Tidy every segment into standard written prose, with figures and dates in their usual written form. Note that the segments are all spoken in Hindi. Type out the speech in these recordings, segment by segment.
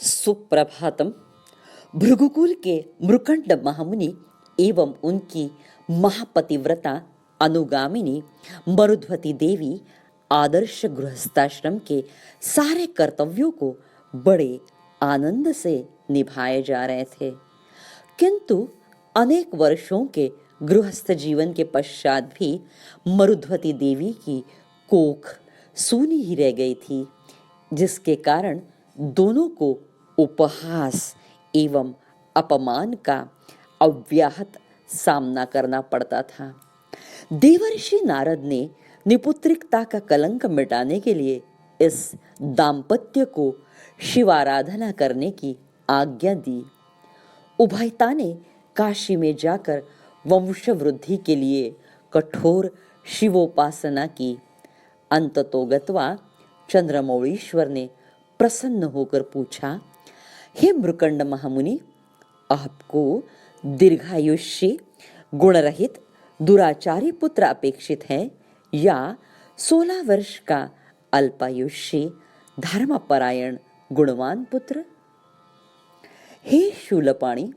सुप्रभातम। भृगुकुल के मृकंड महामुनि एवं उनकी महापतिव्रता अनुगामिनी मरुध्वती देवी आदर्श गृहस्थाश्रम के सारे कर्तव्यों को बड़े आनंद से निभाए जा रहे थे, किंतु अनेक वर्षों के गृहस्थ जीवन के पश्चात भी मरुध्वती देवी की कोख सूनी ही रह गई थी, जिसके कारण दोनों को उपहास एवं अपमान का अव्याहत सामना करना पड़ता था। देवर्षि नारद ने निपुत्रिकता का कलंक मिटाने के लिए इस दाम्पत्य को शिवाराधना करने की आज्ञा दी। उभयता ने काशी में जाकर वंश वृद्धि के लिए कठोर शिवोपासना की। अंततोगत्वा चंद्रमौळीश्वर ने प्रसन्न होकर पूछा, हे मृकंड महामुनि, आपको दीर्घायुष्य गुणरहित दुराचारी पुत्र अपेक्षित है या 16 वर्ष का अल्पायुष्य धर्मपरायण गुणवान पुत्र? हे शूलपाणि,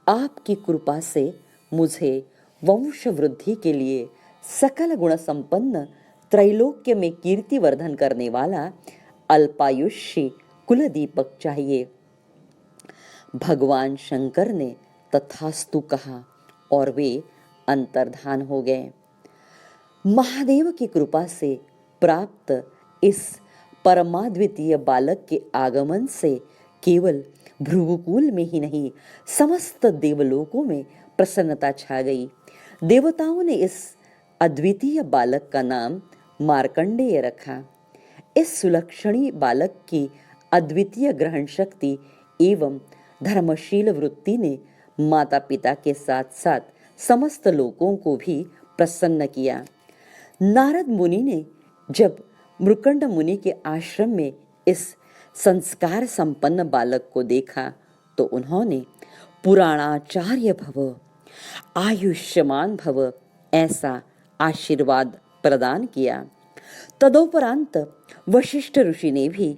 आपकी कृपा से मुझे वंश वृद्धि के लिए सकल गुण संपन्न त्रैलोक्य में कीर्ति वर्धन करने वाला अल्पायुष्य कुलदीपक चाहिए। भगवान शंकर ने तथास्तु कहा और वे अंतर्धान हो गए। महादेव की कृपा से प्राप्त इस परमाद्वितीय बालक के आगमन से केवल भृगुकुल में ही नहीं, समस्त देवलोकों में प्रसन्नता छा गई। देवताओं ने इस अद्वितीय बालक का नाम मार्कंडेय रखा। इस सुलक्षणी बालक की अद्वितीय ग्रहण शक्ति एवं धर्मशील वृत्ति ने माता पिता के साथ साथ समस्त लोगों को भी प्रसन्न किया। नारद मुनि ने जब मृकंड मुनि के आश्रम में इस संस्कार संपन्न बालक को देखा तो उन्होंने पुराणाचार्य भव, आयुष्मान भव ऐसा आशीर्वाद प्रदान किया। तदोपरांत वशिष्ठ ऋषि ने भी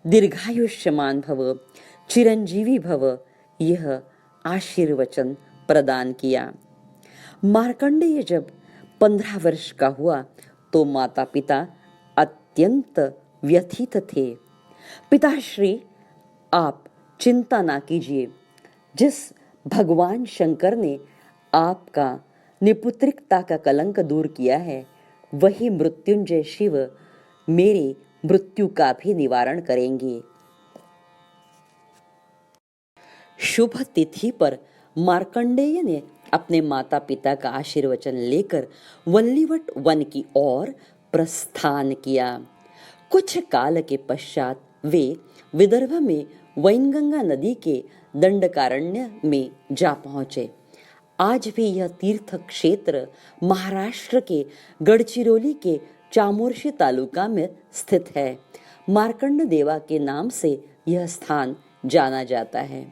दीर्घायुष्मान भव, चिरंजीवी भव यह आशीर्वचन प्रदान किया। मार्कंडेय जब 15 वर्ष का हुआ तो माता पिता अत्यंत व्यथित थे। पिताश्री, आप चिंता ना कीजिए। जिस भगवान शंकर ने आपका निपुत्रिकता का कलंक दूर किया है, वही मृत्युंजय शिव मेरी मृत्यु का भी निवारण करेंगे। शुभ तिथि पर मार्कंडेय ने अपने माता पिता का आशीर्वचन लेकर वल्लीवट वन की ओर प्रस्थान किया। कुछ काल के पश्चात वे विदर्भ में वैनगंगा नदी के दंडकारण्य में जा पहुंचे। आज भी यह तीर्थ क्षेत्र महाराष्ट्र के गढ़चिरौली के चामोर्शी तालुका में स्थित है। मार्कंड देवा के नाम से यह स्थान जाना जाता है।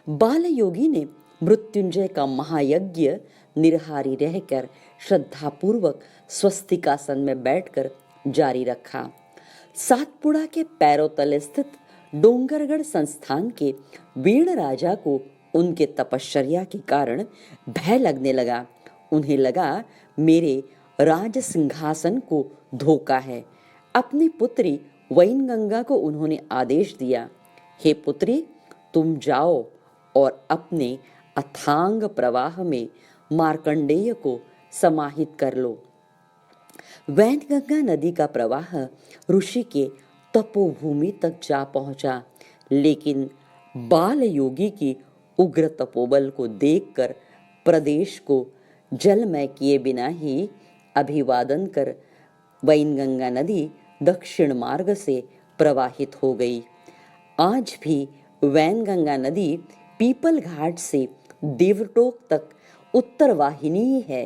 बाल योगी ने मृत्युंजय का महायज्ञ निरहारी रहकर श्रद्धापूर्वक स्वस्तिकासन में बैठकर जारी रखा। सातपुड़ा के पैरों तले स्थित डोंगरगढ़ संस्थान के वेण राजा को उनके तपश्चर्या के कारण भय लगने लगा। उन्हें लगा मेरे राज सिंहासन को धोखा है। अपनी पुत्री वैनगंगा को उन्होंने आदेश दिया, हे पुत्री, तुम जाओ और अपने अथांग प्रवाह में मार्कंडेय को समाहित कर लो। वैनगंगा नदी का प्रवाह ऋषि के तपोभूमि तक जा पहुंचा, लेकिन बाल योगी की उग्र तपोबल को देखकर प्रदेश को जलमय किए बिना ही अभिवादन कर वैनगंगा नदी दक्षिण मार्ग से प्रवाहित हो गई। आज भी वैनगंगा नदी पीपल घाट से देवटोक तक उत्तर वाहिनी है।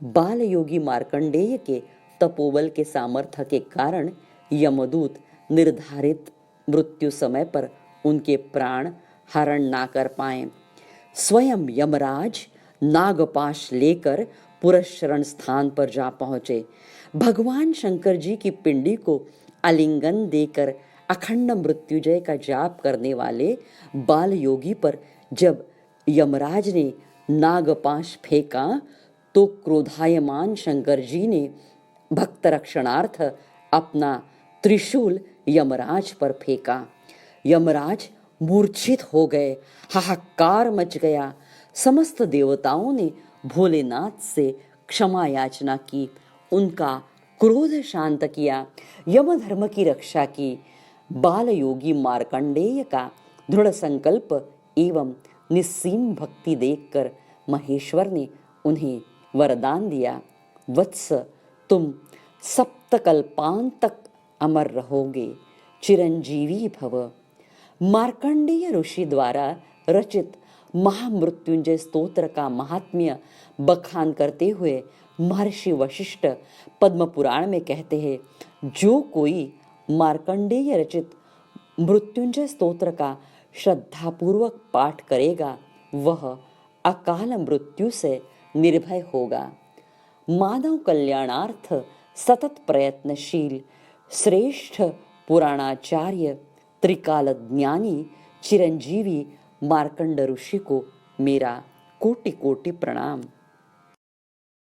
बाल योगी मार्कंडेय के तपोबल के सामर्थ्य के कारण यमदूत निर्धारित मृत्यु समय पर उनके प्राण हरण ना कर पाए। स्वयं यमराज नागपाश लेकर पुरस्चरण स्थान पर जा पहुंचे। भगवान शंकर जी की पिंडी को आलिंगन देकर अखंड मृत्युंजय का जाप करने वाले बाल योगी पर जब यमराज ने नागपाश फेंका तो क्रोधायमान शंकर जी ने भक्त रक्षणार्थ अपना त्रिशूल यमराज पर फेंका। यमराज मूर्छित हो गए, हाहाकार मच गया। समस्त देवताओं ने भोलेनाथ से क्षमा याचना की, उनका क्रोध शांत किया, यमधर्म की रक्षा की। बाल योगी मार्कंडेय का दृढ़ संकल्प एवं निस्सीम भक्ति देखकर महेश्वर ने उन्हें वरदान दिया, वत्स तुम सप्तकल्पांत तक अमर रहोगे, चिरंजीवी भव। मार्कंडेय ऋषि द्वारा रचित महामृत्युंजय स्तोत्र का महात्म्य बखान करते हुए महर्षि वशिष्ठ पद्म पुराण में कहते हैं, जो कोई मार्कंडेय रचित मृत्युंजय स्तोत्र का श्रद्धापूर्वक पाठ करेगा वह अकाल मृत्यु से निर्भय होगा। मानव कल्याणार्थ सतत प्रयत्नशील श्रेष्ठ पुराणाचार्य त्रिकाल ज्ञानी चिरंजीवी मार्कंड ऋषि को मेरा कोटि कोटि प्रणाम।